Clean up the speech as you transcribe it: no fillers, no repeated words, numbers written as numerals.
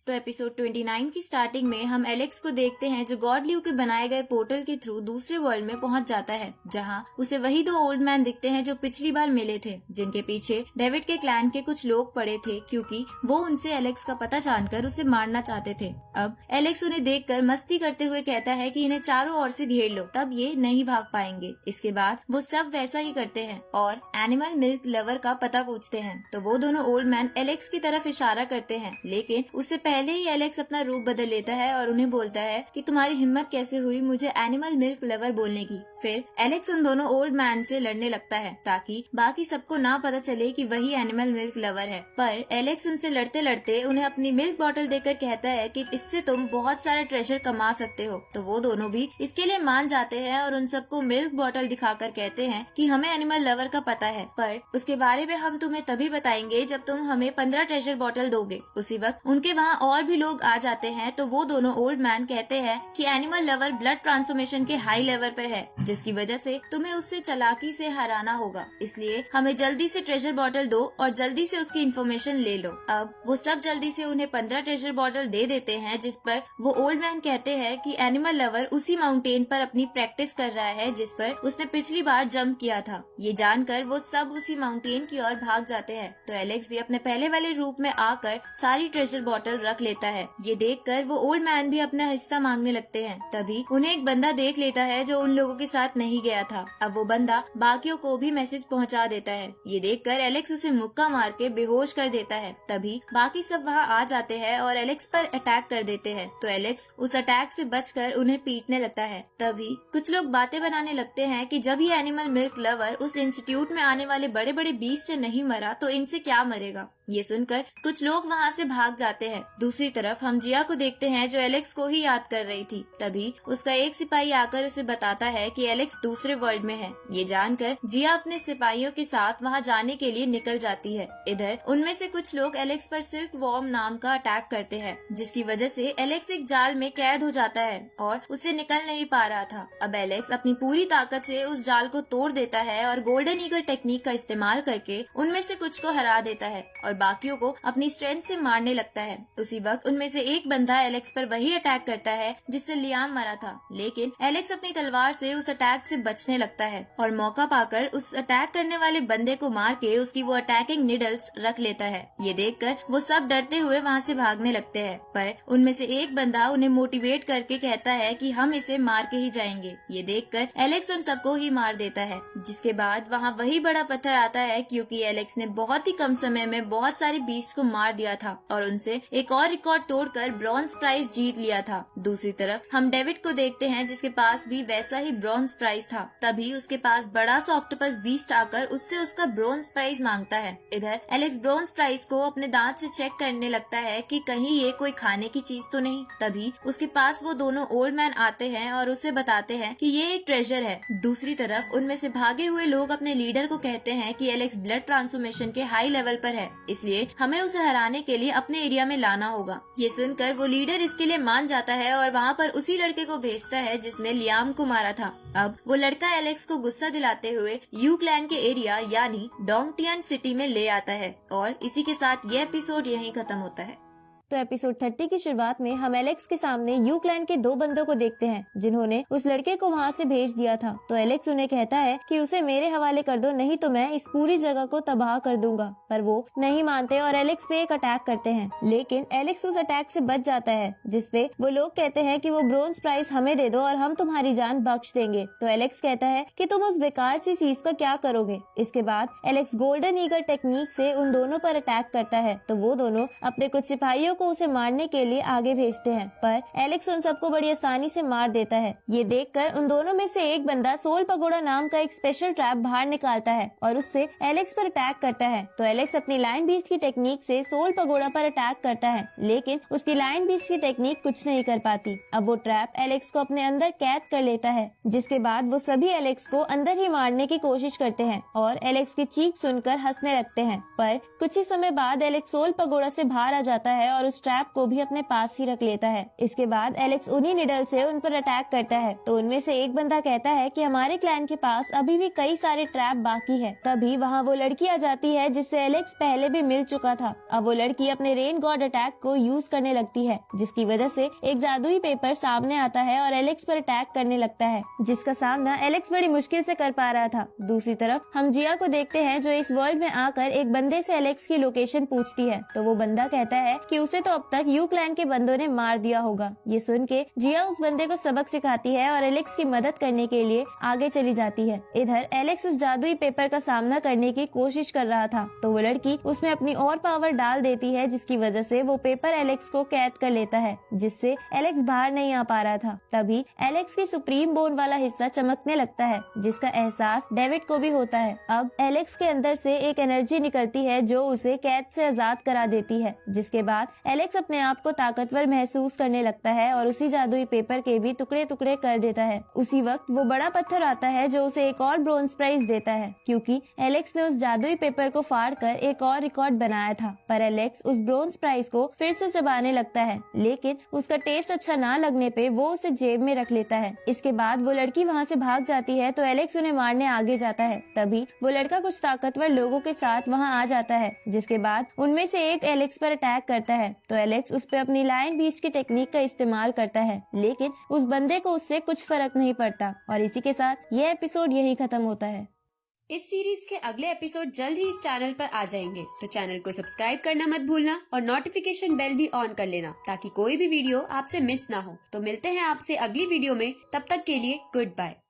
तो एपिसोड 29 की स्टार्टिंग में हम एलेक्स को देखते हैं जो गॉड ल्यू के बनाए गए पोर्टल के थ्रू दूसरे वर्ल्ड में पहुंच जाता है, जहां उसे वही दो ओल्ड मैन दिखते हैं जो पिछली बार मिले थे, जिनके पीछे डेविड के क्लैन के कुछ लोग पड़े थे क्योंकि वो उनसे एलेक्स का पता जानकर उसे मारना चाहते थे। अब एलेक्स उन्हें देखकर मस्ती करते हुए कहता है कि इन्हें चारों ओर से घेर लो, तब ये नहीं भाग पाएंगे। इसके बाद वो सब वैसा ही करते हैं और एनिमल मिल्क लवर का पता पूछते हैं। तो वो दोनों ओल्ड मैन एलेक्स की तरफ इशारा करते हैं, लेकिन उससे पहले ही एलेक्स अपना रूप बदल लेता है और उन्हें बोलता है कि तुम्हारी हिम्मत कैसे हुई मुझे एनिमल मिल्क लवर बोलने की। फिर एलेक्स उन दोनों ओल्ड मैन से लड़ने लगता है ताकि बाकी सबको ना पता चले कि वही एनिमल मिल्क लवर है। पर एलेक्स उनसे लड़ते लड़ते उन्हें अपनी मिल्क बोतल देकर कहता है कि इससे तुम बहुत सारा ट्रेजर कमा सकते हो। तो वो दोनों भी इसके लिए मान जाते हैं और उन सबको मिल्क बोतल दिखाकर कहते हैं कि हमें एनिमल लवर का पता है, पर उसके बारे में हम तुम्हें तभी बताएंगे जब तुम हमें 15 ट्रेजर बोतल दोगे। उसी वक्त उनके वहाँ और भी लोग आ जाते हैं। तो वो दोनों ओल्ड मैन कहते हैं कि एनिमल लवर ब्लड ट्रांसफॉर्मेशन के हाई लेवल पर है, जिसकी वजह से तुम्हें उससे चालाकी से हराना होगा, इसलिए हमें जल्दी से ट्रेजर बॉटल दो और जल्दी से उसकी इन्फॉर्मेशन ले लो। अब वो सब जल्दी से उन्हें 15 ट्रेजर बॉटल दे देते हैं, जिस पर वो ओल्ड मैन कहते हैं कि एनिमल लवर उसी माउंटेन पर अपनी प्रैक्टिस कर रहा है जिस पर उसने पिछली बार जंप किया था। ये जानकर वो सब उसी माउंटेन की ओर भाग जाते हैं। तो एलेक्स भी अपने पहले वाले रूप में आकर सारी ट्रेजर बॉटल रख लेता है। ये देखकर वो ओल्ड मैन भी अपना हिस्सा मांगने लगते हैं। तभी उन्हें एक बंदा देख लेता है जो उन लोगों के साथ नहीं गया था। अब वो बंदा बाकियों को भी मैसेज पहुंचा देता है। ये देखकर एलेक्स उसे मुक्का मार के बेहोश कर देता है। तभी बाकी सब वहां आ जाते हैं और एलेक्स पर अटैक कर देते हैं। तो एलेक्स उस अटैक से बचकर उन्हें पीटने लगता है। तभी कुछ लोग बातें बनाने लगते हैं कि जब ये एनिमल मिल्क लवर उस इंस्टीट्यूट में आने वाले बड़े बड़े बीस्ट से नहीं मरा तो इनसे क्या मरेगा। ये सुनकर कुछ लोग वहाँ से भाग जाते हैं। दूसरी तरफ हम जिया को देखते हैं जो एलेक्स को ही याद कर रही थी। तभी उसका एक सिपाही आकर उसे बताता है कि एलेक्स दूसरे वर्ल्ड में है। ये जानकर जिया अपने सिपाहियों के साथ वहाँ जाने के लिए निकल जाती है। इधर उनमें से कुछ लोग एलेक्स पर सिल्क वॉर्म नाम का अटैक करते हैं, जिसकी वजह से एलेक्स एक जाल में कैद हो जाता है और उसे निकल नहीं पा रहा था। अब एलेक्स अपनी पूरी ताकत से उस जाल को तोड़ देता है और गोल्डन ईगल टेक्निक का इस्तेमाल करके उनमें से कुछ को हरा देता है और बाकियों को अपनी स्ट्रेंथ से मारने लगता है। उसी वक्त उनमें से एक बंदा एलेक्स पर वही अटैक करता है जिससे लियाम मरा था, लेकिन एलेक्स अपनी तलवार से उस अटैक से बचने लगता है और मौका पाकर उस अटैक करने वाले बंदे को मार के उसकी वो अटैकिंग निडल्स रख लेता है। ये देखकर वो सब डरते हुए वहाँ से भागने लगते हैं, पर उनमें से एक बंदा उन्हें मोटिवेट करके कहता है कि हम इसे मार के ही जाएंगे। ये देखकर एलेक्स उन सबको ही मार देता है, जिसके बाद वहाँ वही बड़ा पत्थर आता है क्योंकि एलेक्स ने बहुत ही कम समय में बहुत सारे बीस्ट को मार दिया था और उनसे एक और रिकॉर्ड तोड़कर ब्रॉन्ज प्राइज जीत लिया था। दूसरी तरफ हम डेविड को देखते हैं जिसके पास भी वैसा ही ब्रॉन्ज प्राइज था। तभी उसके पास बड़ा सा ऑक्टोपस बीस्ट आकर उससे उसका ब्रॉन्ज प्राइज मांगता है। इधर एलेक्स ब्रॉन्ज प्राइज को अपने दांत से चेक करने लगता है कि कहीं ये कोई खाने की चीज तो नहीं। तभी उसके पास वो दोनों ओल्ड मैन आते हैं और उसे बताते हैं कि ये एक ट्रेजर है। दूसरी तरफ उनमें से भागे हुए लोग अपने लीडर को कहते हैं कि एलेक्स ब्लड ट्रांसफॉर्मेशन के हाई लेवल पर है, इसलिए हमें उसे हराने के लिए अपने एरिया में लाना होगा। ये सुनकर वो लीडर इसके लिए मान जाता है और वहाँ पर उसी लड़के को भेजता है जिसने लियाम को मारा था। अब वो लड़का एलेक्स को गुस्सा दिलाते हुए यू क्लैन के एरिया यानी डोंगटियन सिटी में ले आता है और इसी के साथ ये एपिसोड यहीं खत्म होता है। तो एपिसोड 30 की शुरुआत में हम एलेक्स के सामने यू क्लैन के दो बंदों को देखते हैं जिन्होंने उस लड़के को वहाँ से भेज दिया था। तो एलेक्स उन्हें कहता है कि उसे मेरे हवाले कर दो, नहीं तो मैं इस पूरी जगह को तबाह कर दूंगा। पर वो नहीं मानते और एलेक्स पे एक अटैक करते हैं, लेकिन एलेक्स उस अटैक से बच जाता है, जिसपे वो लोग कहते हैं कि वो ब्रोंज प्राइज हमें दे दो और हम तुम्हारी जान बख्श देंगे। तो एलेक्स कहता है कि तुम उस बेकार सी चीज का क्या करोगे। इसके बाद एलेक्स गोल्डन ईगल टेक्निक से उन दोनों पर अटैक करता है। तो वो दोनों अपने कुछ सिपाहियों को उसे मारने के लिए आगे भेजते हैं, पर एलेक्स उन सबको बड़ी आसानी से मार देता है। ये देखकर उन दोनों में से एक बंदा सोल पगोड़ा नाम का एक स्पेशल ट्रैप बाहर निकालता है और उससे एलेक्स पर अटैक करता है। तो एलेक्स अपनी लाइन बीस्ट की टेक्निक से सोल पगोड़ा पर अटैक करता है, लेकिन उसकी लाइन बीस्ट की टेक्निक कुछ नहीं कर पाती। अब वो ट्रैप एलेक्स को अपने अंदर कैद कर लेता है, जिसके बाद वो सभी एलेक्स को अंदर ही मारने की कोशिश करते हैं और एलेक्स की चीख सुनकर हंसने लगते हैं। पर कुछ ही समय बाद एलेक्स सोल पगोड़ा से बाहर आ जाता है और उस ट्रैप को भी अपने पास ही रख लेता है। इसके बाद एलेक्स उन्हीं निडल से उन पर अटैक करता है। तो उनमें से एक बंदा कहता है कि हमारे क्लैन के पास अभी भी कई सारे ट्रैप बाकी है। तभी वहाँ वो लड़की आ जाती है जिससे एलेक्स पहले भी मिल चुका था। अब वो लड़की अपने रेन गॉड अटैक को यूज करने लगती है, जिसकी वजह से एक जादुई पेपर सामने आता है और एलेक्स पर अटैक करने लगता है, जिसका सामना एलेक्स बड़ी मुश्किल से कर पा रहा था। दूसरी तरफ हम जिया को देखते हैं जो इस वर्ल्ड में आकर एक बंदे से एलेक्स की लोकेशन पूछती है। तो वो बंदा कहता है कि उसे तो अब तक यू क्लैन के बंदों ने मार दिया होगा। ये सुन के जिया उस बंदे को सबक सिखाती है और एलेक्स की मदद करने के लिए आगे चली जाती है। इधर एलेक्स उस जादुई पेपर का सामना करने की कोशिश कर रहा था, तो वो लड़की उसमें अपनी और पावर डाल देती है, जिसकी वजह से वो पेपर एलेक्स को कैद कर लेता है, जिससे एलेक्स बाहर नहीं आ पा रहा था। तभी एलेक्स की सुप्रीम बोन वाला हिस्सा चमकने लगता है, जिसका एहसास डेविड को भी होता है। अब एलेक्स के अंदर से एक एनर्जी निकलती है जो उसे कैद से आजाद करा देती है, जिसके बाद एलेक्स अपने आप को ताकतवर महसूस करने लगता है और उसी जादुई पेपर के भी टुकड़े टुकड़े कर देता है। उसी वक्त वो बड़ा पत्थर आता है जो उसे एक और ब्रोंज प्राइज देता है, क्योंकि एलेक्स ने उस जादुई पेपर को फाड़ कर एक और रिकॉर्ड बनाया था। पर एलेक्स उस ब्रोंज प्राइज को फिर से चबाने लगता है, लेकिन उसका टेस्ट अच्छा ना लगने पे वो उसे जेब में रख लेता है। इसके बाद वो लड़की वहाँ से भाग जाती है, तो एलेक्स उन्हें मारने आगे जाता है। तभी वो लड़का कुछ ताकतवर लोगों के साथ वहाँ आ जाता है, जिसके बाद उनमें से एक एलेक्स पर अटैक करता है। तो एलेक्स उस पर अपनी लायन बीस्ट की टेक्निक का इस्तेमाल करता है, लेकिन उस बंदे को उससे कुछ फर्क नहीं पड़ता। और इसी के साथ यह एपिसोड यही खत्म होता है। इस सीरीज के अगले एपिसोड जल्द ही इस चैनल पर आ जाएंगे, तो चैनल को सब्सक्राइब करना मत भूलना और नोटिफिकेशन बेल भी ऑन कर लेना, ताकि कोई भी वीडियो आपसे मिस ना हो। तो मिलते हैं आपसे अगली वीडियो में, तब तक के लिए गुड बाय।